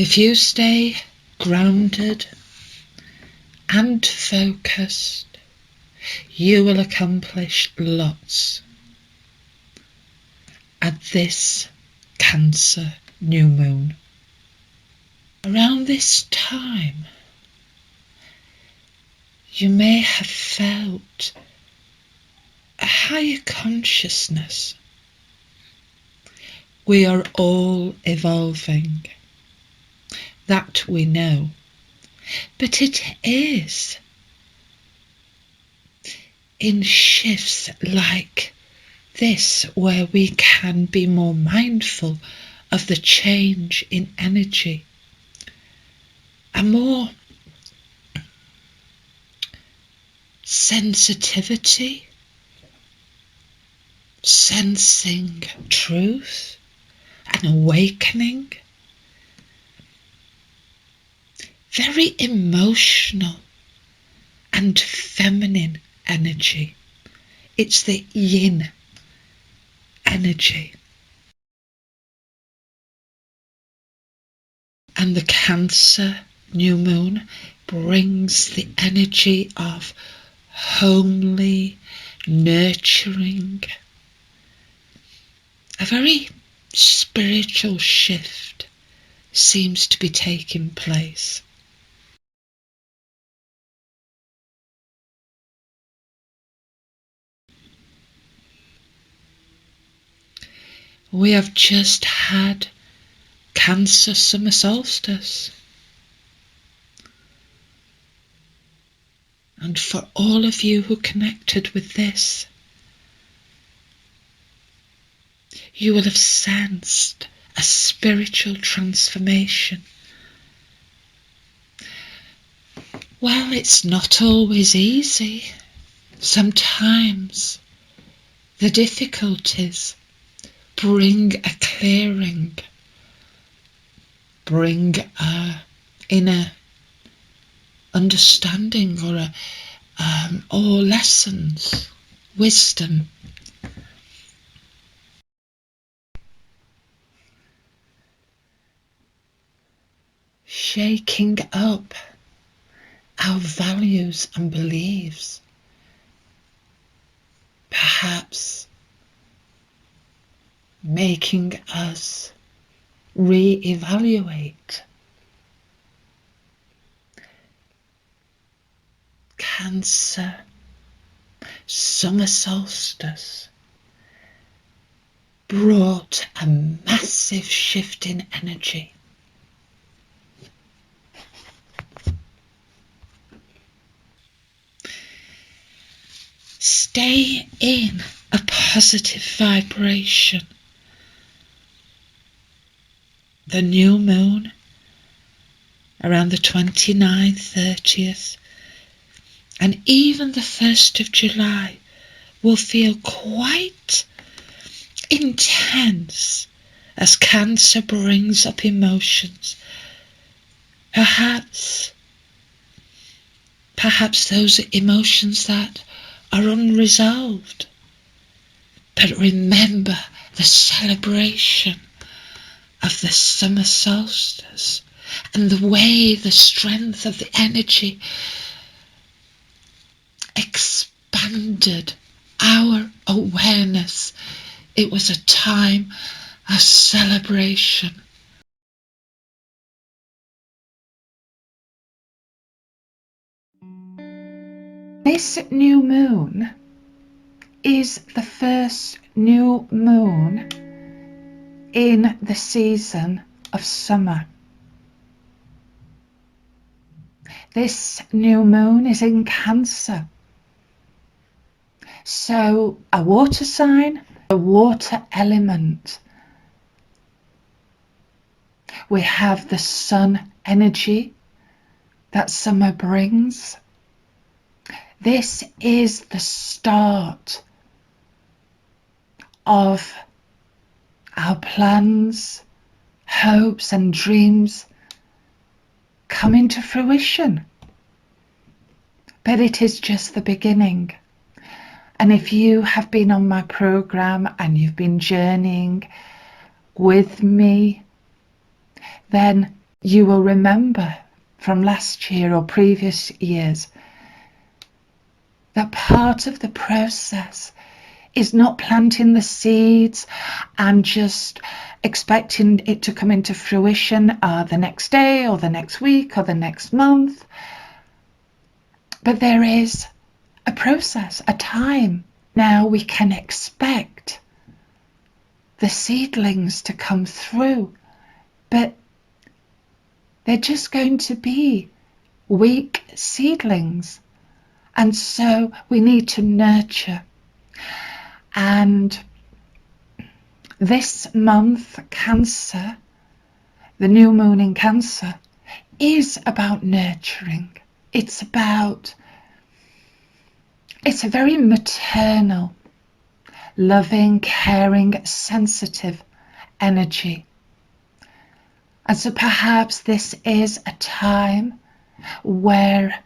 If you stay grounded and focused, you will accomplish lots at this Cancer new moon. Around this time, you may have felt a higher consciousness. We are all evolving, that we know, but it is in shifts like this where we can be more mindful of the change in energy, a more sensitivity, sensing truth, an awakening, very emotional and feminine energy. It's the yin energy. And the Cancer new moon brings the energy of homely, nurturing, a very spiritual shift seems to be taking place. We have just had Cancer summer solstice. And for all of you who connected with this, you will have sensed a spiritual transformation. Well, it's not always easy. Sometimes the difficulties bring a clearing, bring a inner understanding or lessons, wisdom. Shaking up our values and beliefs, perhaps making us re-evaluate. Cancer summer solstice brought a massive shift in energy. Stay in a positive vibration. The new moon around the 29th, 30th, and even the 1st of July will feel quite intense as Cancer brings up emotions. Perhaps those emotions that are unresolved. But remember the celebration of the summer solstice and the way the strength of the energy expanded our awareness. It was a time of celebration. This new moon is the first new moon in the season of summer. This new moon is in Cancer. So a water sign, a water element. We have the sun energy that summer brings. This is the start of our plans, hopes and dreams coming to fruition. But it is just the beginning. And if you have been on my program and you've been journeying with me, then you will remember from last year or previous years that part of the process is not planting the seeds and just expecting it to come into fruition the next day or the next week or the next month. But there is a process, a time. Now we can expect the seedlings to come through, but they're just going to be weak seedlings. And so we need to nurture. And this month, Cancer, the new moon in Cancer, is about nurturing. It's a very maternal, loving, caring, sensitive energy. And so perhaps this is a time where,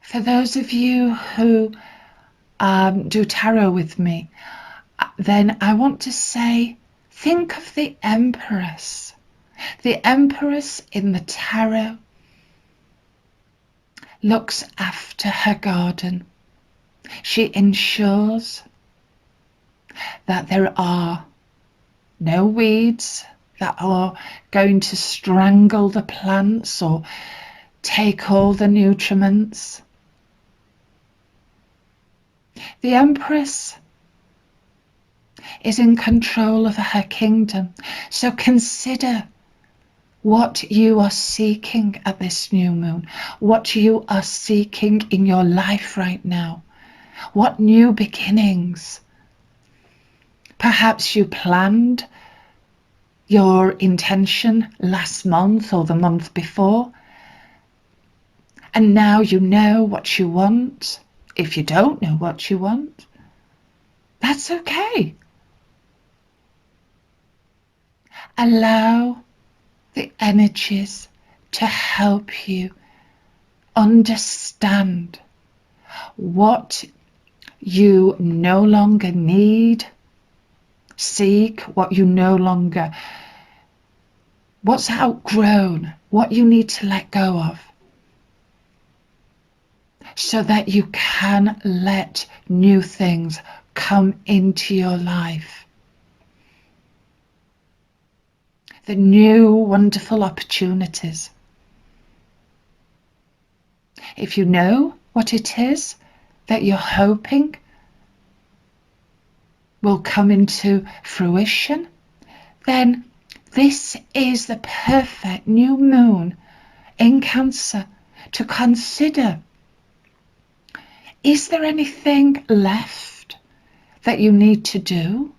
for those of you who do tarot with me, then I want to say, think of the Empress. The Empress in the tarot looks after her garden. She ensures that there are no weeds that are going to strangle the plants or take all the nutriments. The Empress is in control of her kingdom. So consider what you are seeking at this new moon, what you are seeking in your life right now, what new beginnings. Perhaps you planned your intention last month or the month before, and now you know what you want. If you don't know what you want, that's okay. Allow the energies to help you understand what you no longer need, seek, what you no longer, what's outgrown, what you need to let go of, so that you can let new things come into your life. The new wonderful opportunities. If you know what it is that you're hoping will come into fruition, then this is the perfect new moon in Cancer to consider. Is there anything left that you need to do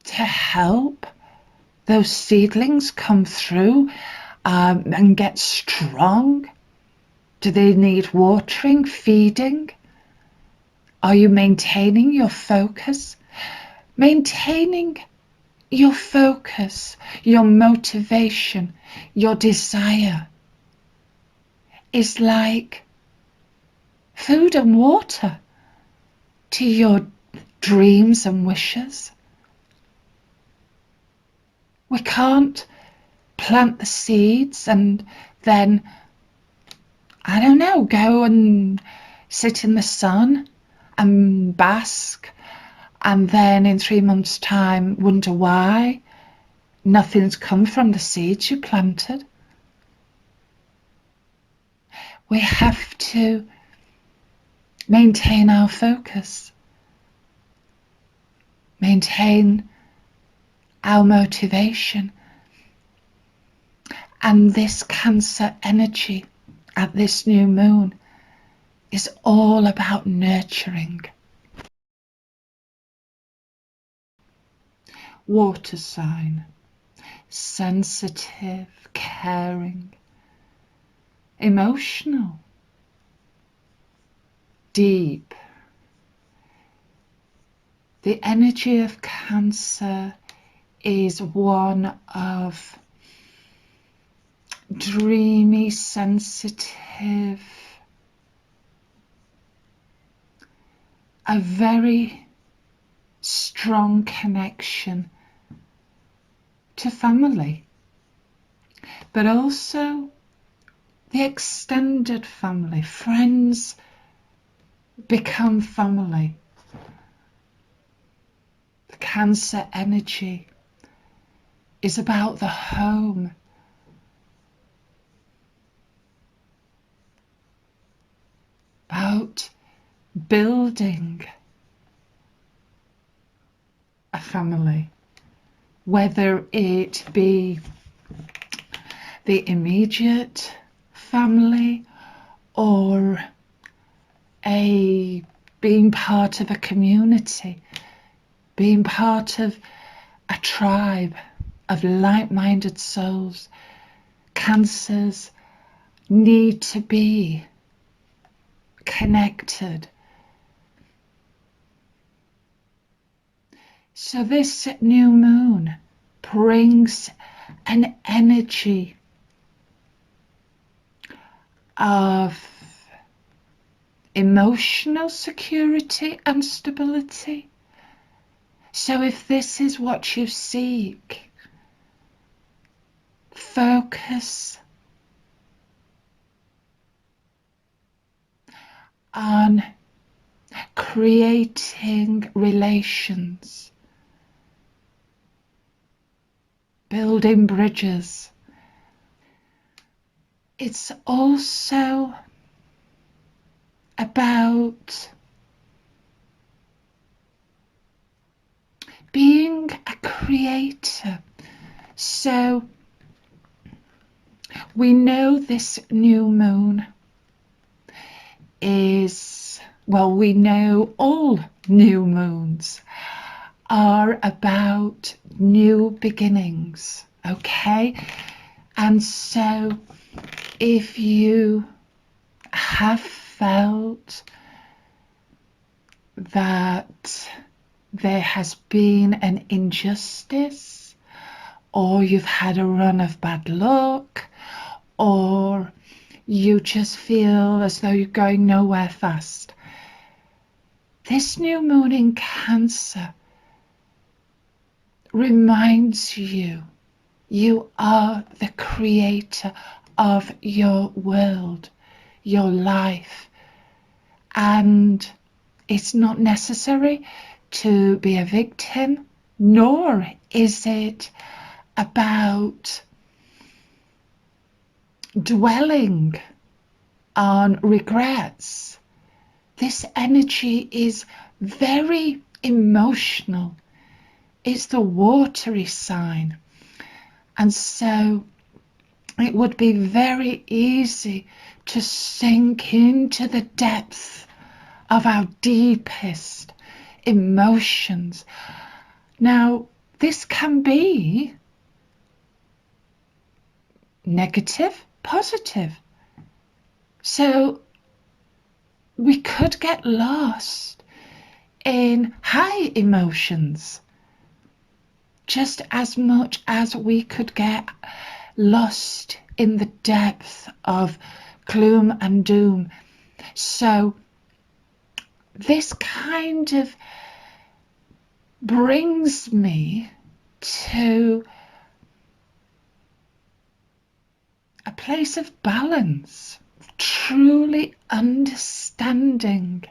to help those seedlings come through and get strong? Do they need watering, feeding? Are you maintaining your focus? Maintaining your focus, your motivation, your desire is like food and water to your dreams and wishes. We can't plant the seeds and then, I don't know, go and sit in the sun and bask, and then in 3 months' time wonder why nothing's come from the seeds you planted. We have to maintain our focus, maintain our motivation. And this Cancer energy at this new moon is all about nurturing. Water sign, sensitive, caring, emotional, deep. The energy of Cancer is one of dreamy, sensitive, a very strong connection to family, but also the extended family. Friends become family. The Cancer energy is about the home, about building a family, whether it be the immediate family or being part of a community, being part of a tribe of like-minded souls. Cancers need to be connected. So this new moon brings an energy of emotional security and stability. So if this is what you seek, focus on creating relations, building bridges. It's also about being a creator. So we know this new moon is, well, we know all new moons are about new beginnings, okay? And so if you have felt that there has been an injustice, or you've had a run of bad luck, or you just feel as though you're going nowhere fast, this new moon in Cancer reminds you you are the creator of your world, your life, and it's not necessary to be a victim, nor is it about dwelling on regrets. This energy is very emotional. It's the watery sign. And so it would be very easy to sink into the depth of our deepest emotions. Now, this can be negative, positive. So we could get lost in high emotions just as much as we could get lost in the depth of gloom and doom. So this kind of brings me to a place of balance, truly understanding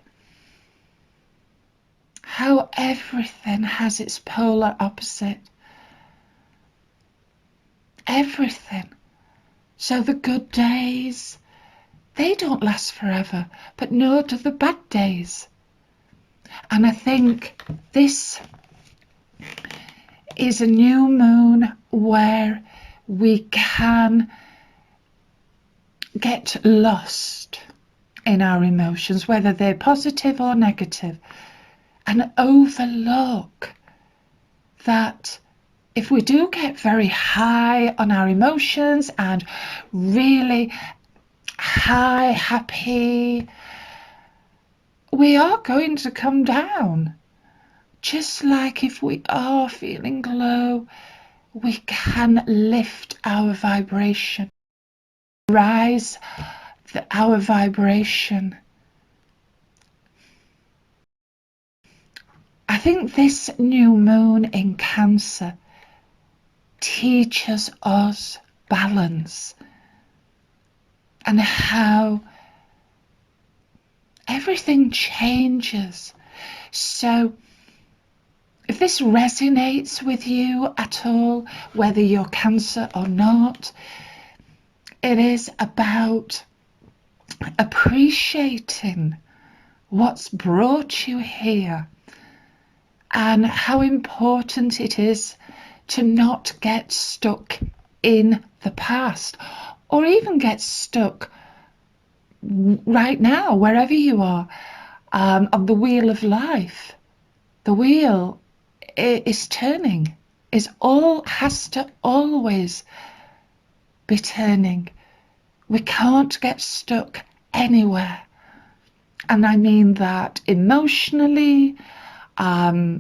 how everything has its polar opposite. Everything. So the good days, they don't last forever, but nor do the bad days. And I think this is a new moon where we can get lost in our emotions, whether they're positive or negative, and overlook that if we do get very high on our emotions and really high, happy, we are going to come down. Just like if we are feeling low, we can lift our vibration, rise our vibration. I think this new moon in Cancer teaches us balance and how everything changes. So if this resonates with you at all, whether you're Cancer or not, it is about appreciating what's brought you here and how important it is to not get stuck in the past, or even get stuck right now, wherever you are, on the wheel of life. The wheel is turning, has to always be turning. We can't get stuck anywhere. And I mean that emotionally,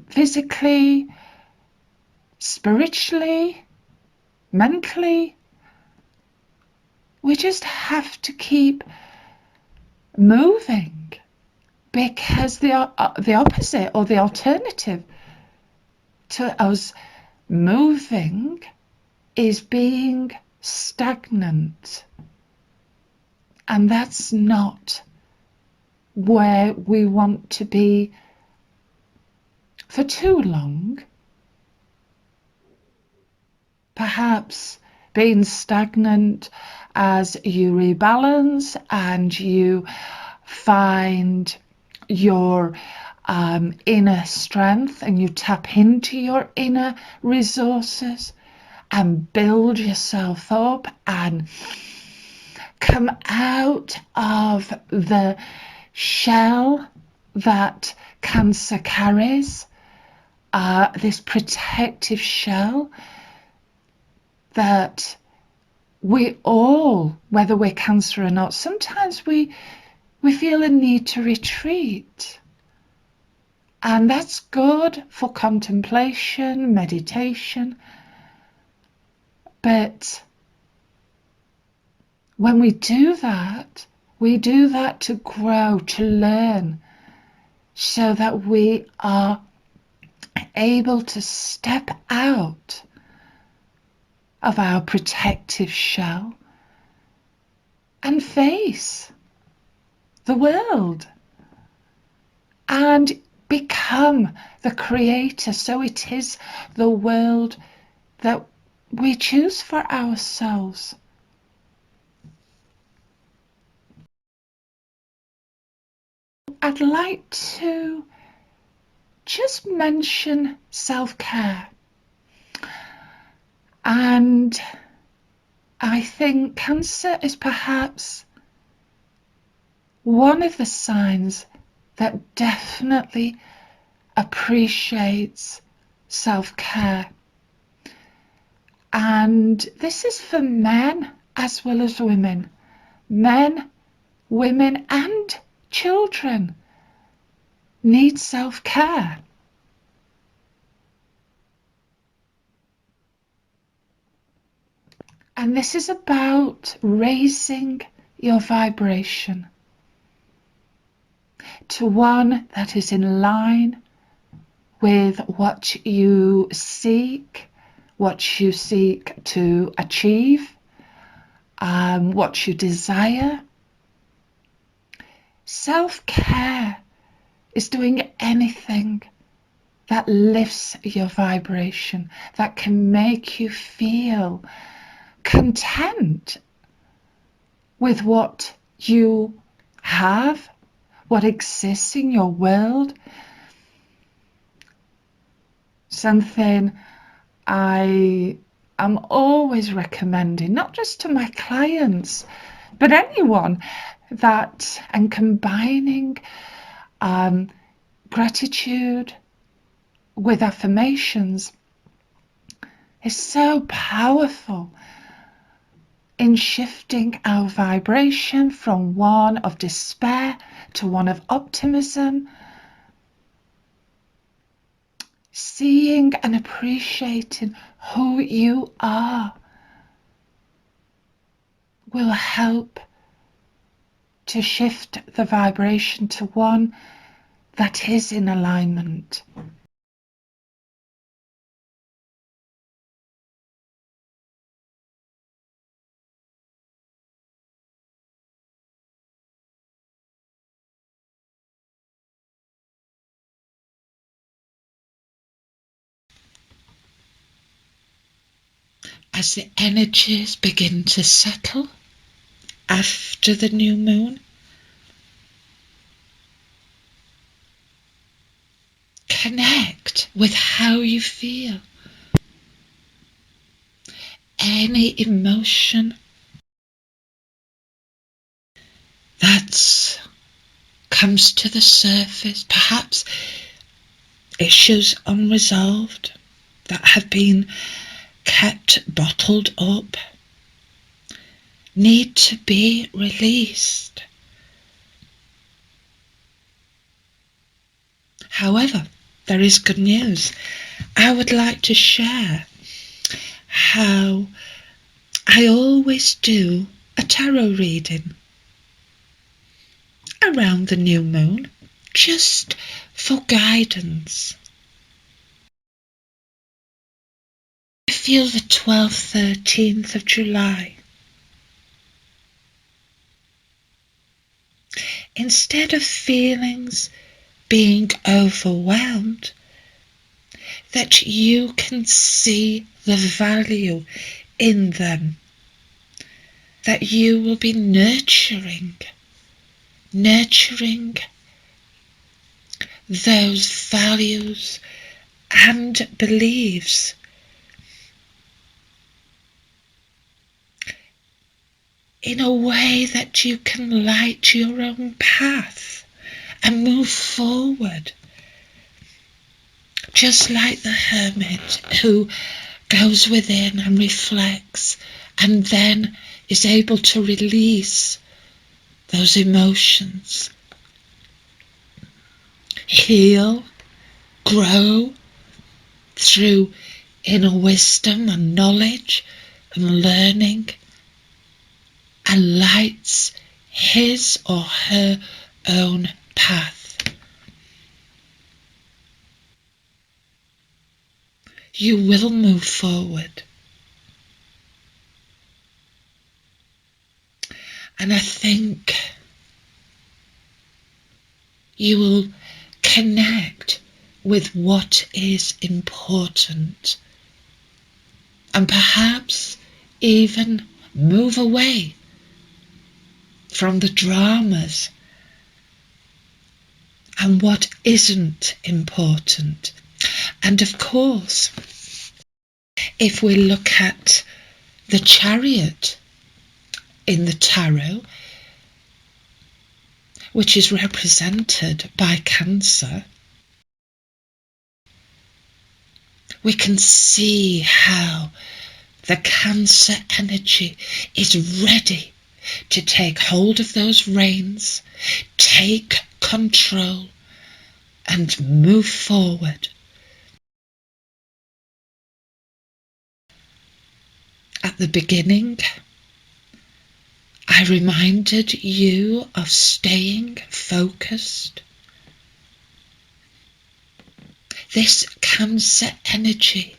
physically, spiritually, mentally. We just have to keep moving, because the opposite, or the alternative to us moving, is being stagnant. And that's not where we want to be for too long. Perhaps being stagnant as you rebalance and you find your inner strength, and you tap into your inner resources and build yourself up and come out of the shell that Cancer carries, this protective shell that we all, whether we're Cancer or not, sometimes we feel a need to retreat. And that's good for contemplation, meditation. But when we do that to grow, to learn, so that we are able to step out of our protective shell and face the world and become the creator. So it is the world that we choose for ourselves. I'd like to just mention self-care. And I think Cancer is perhaps one of the signs that definitely appreciates self-care. And this is for men as well as women. Men, women, and children need self-care. And this is about raising your vibration to one that is in line with what you seek to achieve, what you desire. Self-care is doing anything that lifts your vibration, that can make you feel content with what you have, what exists in your world. Something I am always recommending, not just to my clients, but anyone, and combining gratitude with affirmations is so powerful in shifting our vibration from one of despair to one of optimism. Seeing and appreciating who you are will help to shift the vibration to one that is in alignment. as the energies begin to settle after the new moon, connect with how you feel. Any emotion that comes to the surface, perhaps issues unresolved that have been kept bottled up, need to be released. However, there is good news. I would like to share how I always do a tarot reading around the new moon, just for guidance. I feel the 12th, 13th of July. Instead of feelings being overwhelmed, that you can see the value in them, that you will be nurturing those values and beliefs in a way that you can light your own path and move forward. Just like the hermit who goes within and reflects and then is able to release those emotions, heal, grow through inner wisdom and knowledge and learning, and lights his or her own path. You will move forward. And I think you will connect with what is important, and perhaps even move away from the dramas and what isn't important. And of course, if we look at the Chariot in the tarot, which is represented by Cancer, we can see how the Cancer energy is ready to take hold of those reins, take control, and move forward. At the beginning, I reminded you of staying focused. This Cancer energy,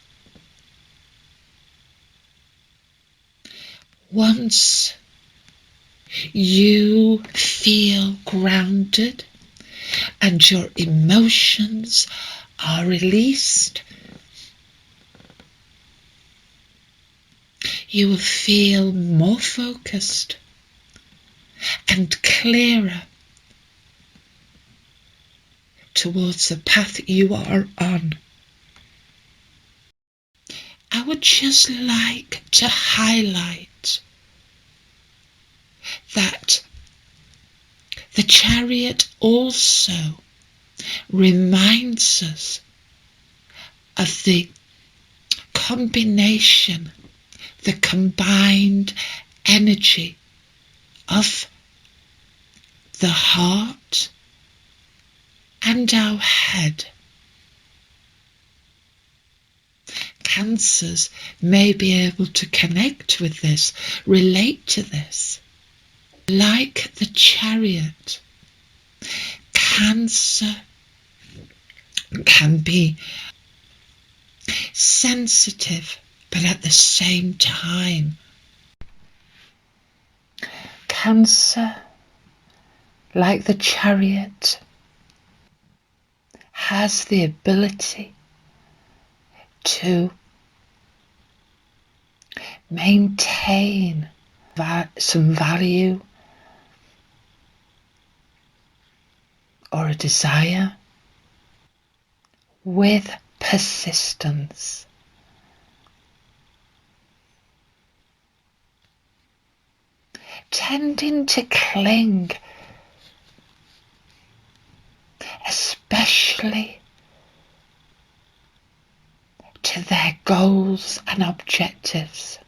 once you feel grounded and your emotions are released, you will feel more focused and clearer towards the path you are on. I would just like to highlight that the Chariot also reminds us of the combination, the combined energy of the heart and our head. Cancers may be able to connect with this, relate to this. Like the Chariot, Cancer can be sensitive, but at the same time, Cancer, like the Chariot, has the ability to maintain some value or a desire with persistence. Tending to cling, especially to their goals and objectives.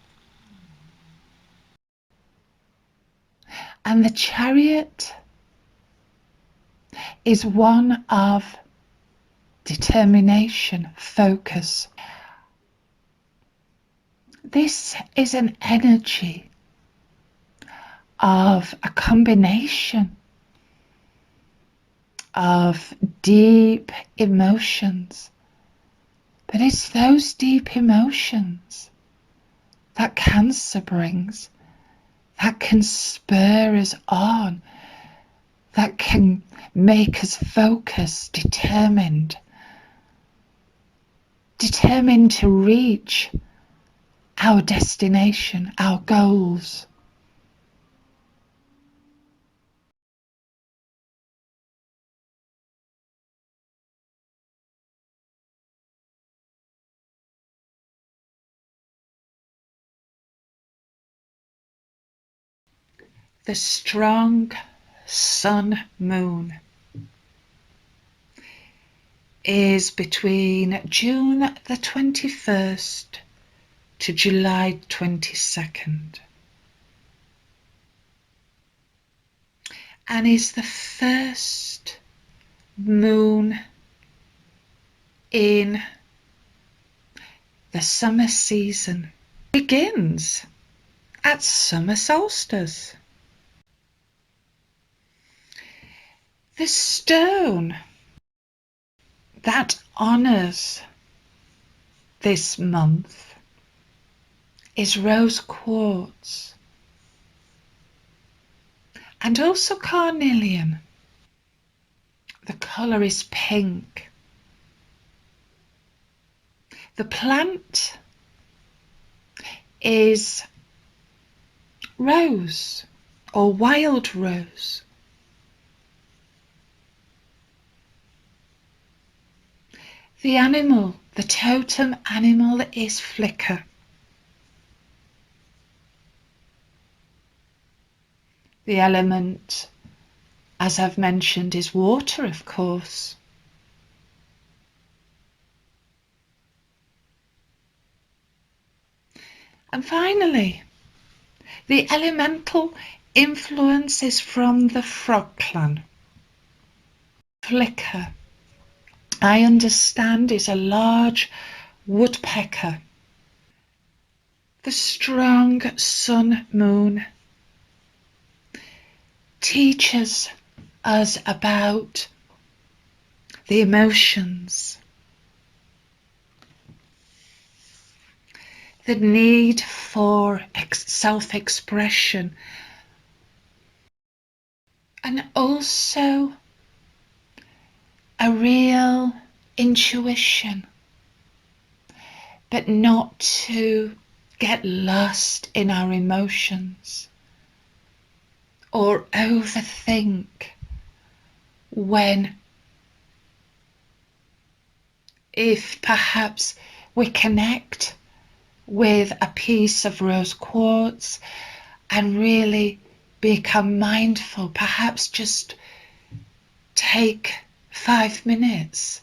And the Chariot is one of determination, focus. This is an energy of a combination of deep emotions, but it's those deep emotions that Cancer brings that can spur us on, that can make us focused, determined to reach our destination, our goals. The strong sun moon is between June the 21st to July 22nd and is the first moon in the summer season. It begins at summer solstice. The stone that honours this month is rose quartz and also carnelian. The colour is pink. The plant is rose or wild rose. The animal, the totem animal, is flicker. The element, as I've mentioned, is water, of course. And finally, the elemental influence is from the frog clan. Flicker, I understand, is a large woodpecker. The strong sun moon teaches us about the emotions, the need for self-expression, and also a real intuition, but not to get lost in our emotions or overthink when, if perhaps we connect with a piece of rose quartz and really become mindful, perhaps just take 5 minutes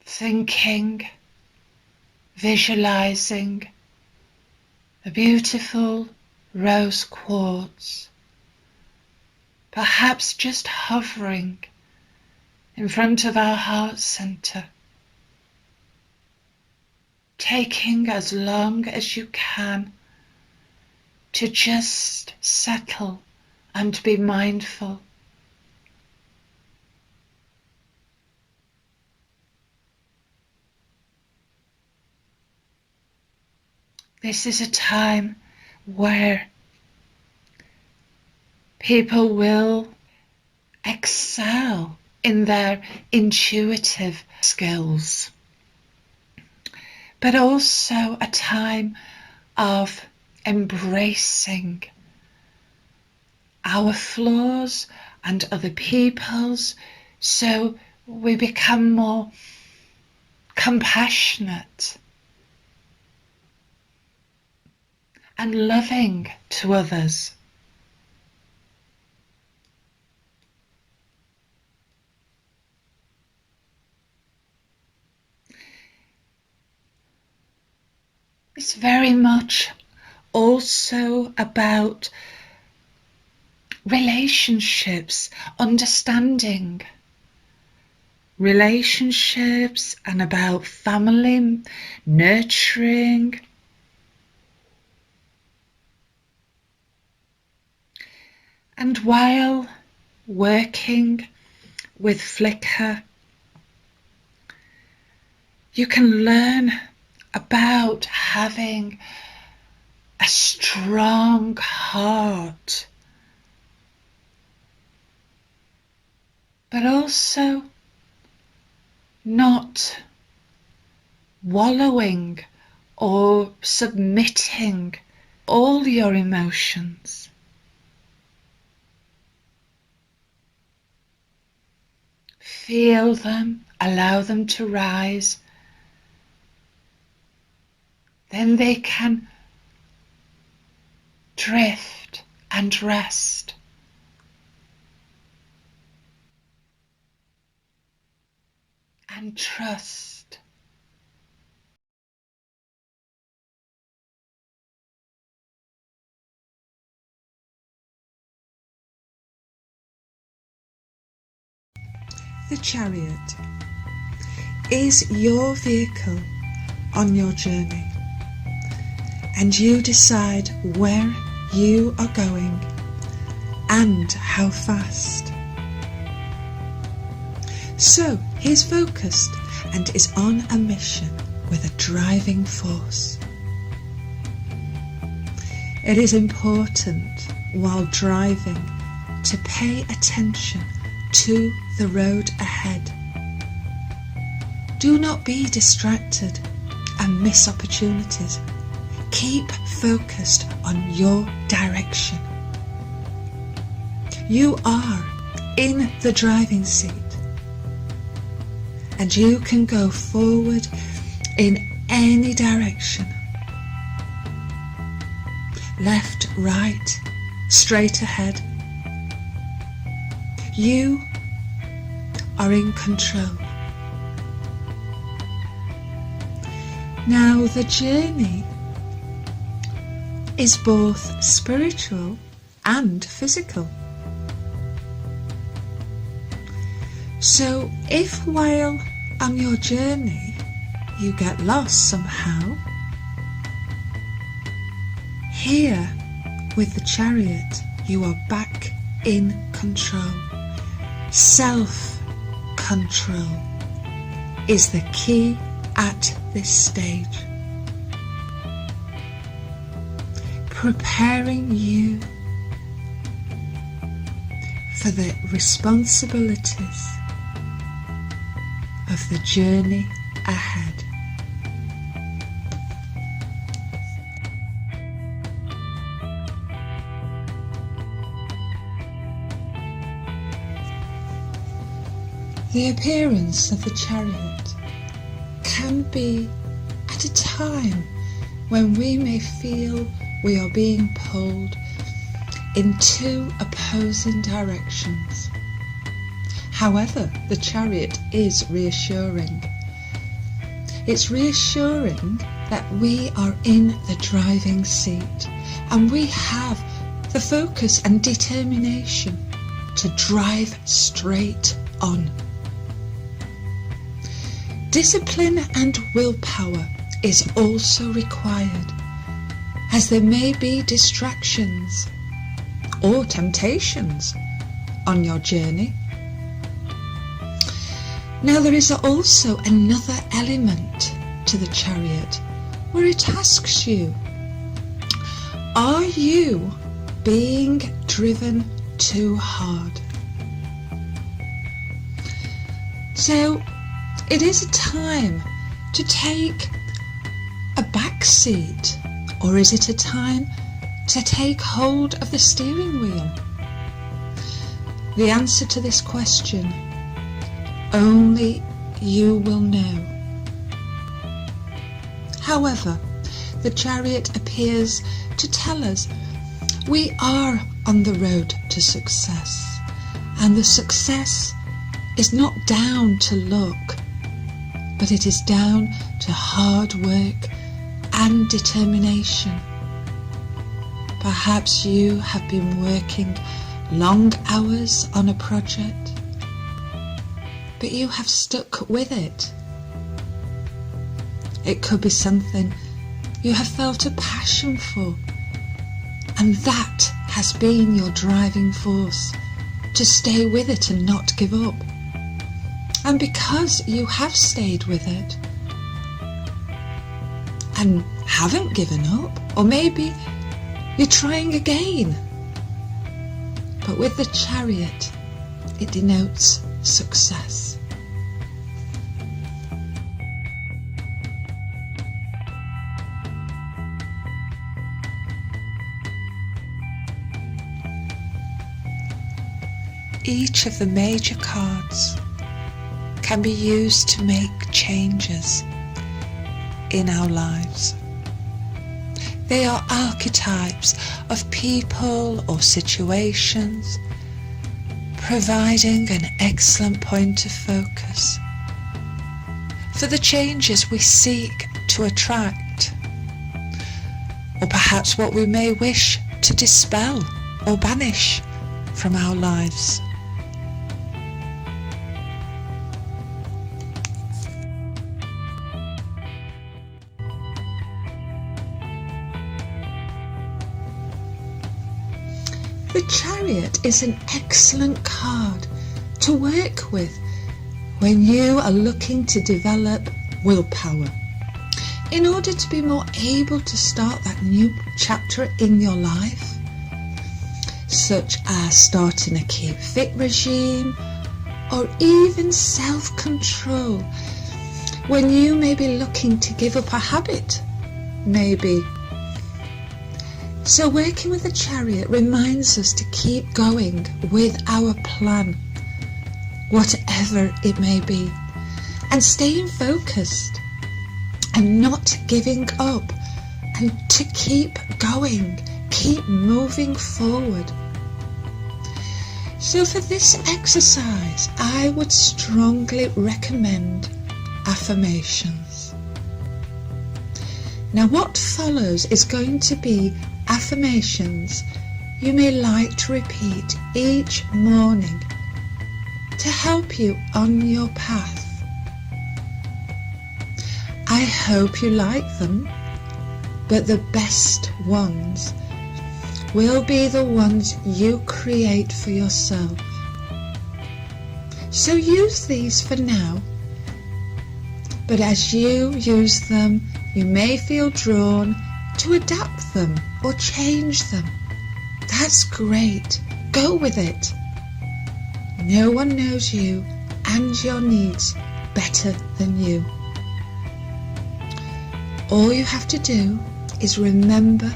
thinking, visualizing a beautiful rose quartz, perhaps just hovering in front of our heart center, taking as long as you can to just settle and be mindful. This is a time where people will excel in their intuitive skills. but also a time of embracing our flaws and other people's, so we become more compassionate and loving to others. It's very much also about relationships, understanding relationships, and about family, nurturing. And while working with Flickr, you can learn about having a strong heart, but also not wallowing or submitting all your emotions. Feel them, allow them to rise. Then they can drift and rest. And trust. The chariot is your vehicle on your journey, and you decide where you are going and how fast. So he's focused and is on a mission with a driving force. It is important while driving to pay attention to the road ahead. Do not be distracted and miss opportunities. Keep focused on your direction. You are in the driving seat, and you can go forward in any direction. Left, right, straight ahead. You are in control. Now the journey is both spiritual and physical. So if while on your journey you get lost somehow, here with the chariot you are back in control. Self-control is the key at this stage, preparing you for the responsibilities of the journey ahead. The appearance of the chariot can be at a time when we may feel we are being pulled in two opposing directions. However, the chariot is reassuring. It's reassuring that we are in the driving seat and we have the focus and determination to drive straight on. Discipline and willpower is also required, as there may be distractions or temptations on your journey. Now there is also another element to the chariot where it asks you, are you being driven too hard? So it is a time to take a back seat, or is it a time to take hold of the steering wheel? The answer to this question, only you will know. However, the chariot appears to tell us we are on the road to success, and the success is not down to luck, but it is down to hard work and determination. Perhaps you have been working long hours on a project, but you have stuck with it. It could be something you have felt a passion for, and that has been your driving force to stay with it and not give up. And because you have stayed with it and haven't given up, or maybe you're trying again, but with the chariot, it denotes success. Each of the major cards can be used to make changes in our lives. They are archetypes of people or situations, providing an excellent point of focus for the changes we seek to attract, or perhaps what we may wish to dispel or banish from our lives. The chariot is an excellent card to work with when you are looking to develop willpower in order to be more able to start that new chapter in your life, such as starting a keep fit regime or even self-control when you may be looking to give up a habit, maybe. So working with the chariot reminds us to keep going with our plan, whatever it may be, and staying focused and not giving up, and to keep going, keep moving forward. So for this exercise, I would strongly recommend affirmations. Now what follows is going to be affirmations you may like to repeat each morning to help you on your path. I hope you like them, but the best ones will be the ones you create for yourself. So use these for now, but as you use them, you may feel drawn to adapt them or change them. That's great. Go with it. No one knows you and your needs better than you. All you have to do is remember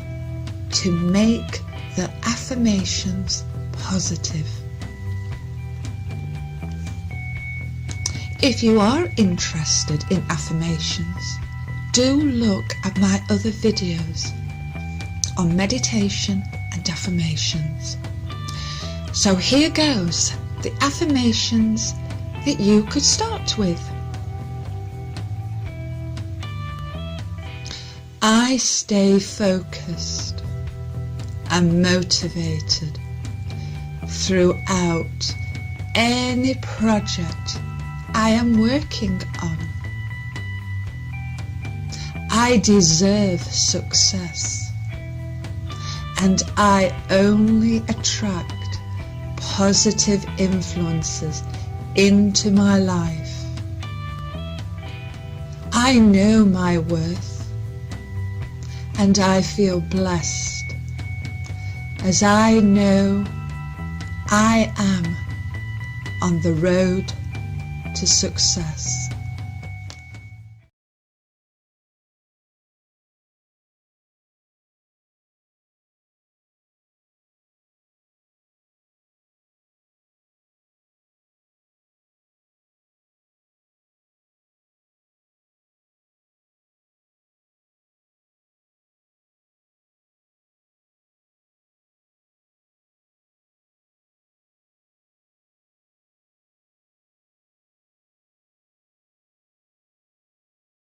to make the affirmations positive. If you are interested in affirmations, do look at my other videos on meditation and affirmations. So here goes the affirmations that you could start with. I stay focused and motivated throughout any project I am working on. I deserve success, and I only attract positive influences into my life. I know my worth, and I feel blessed as I know I am on the road to success.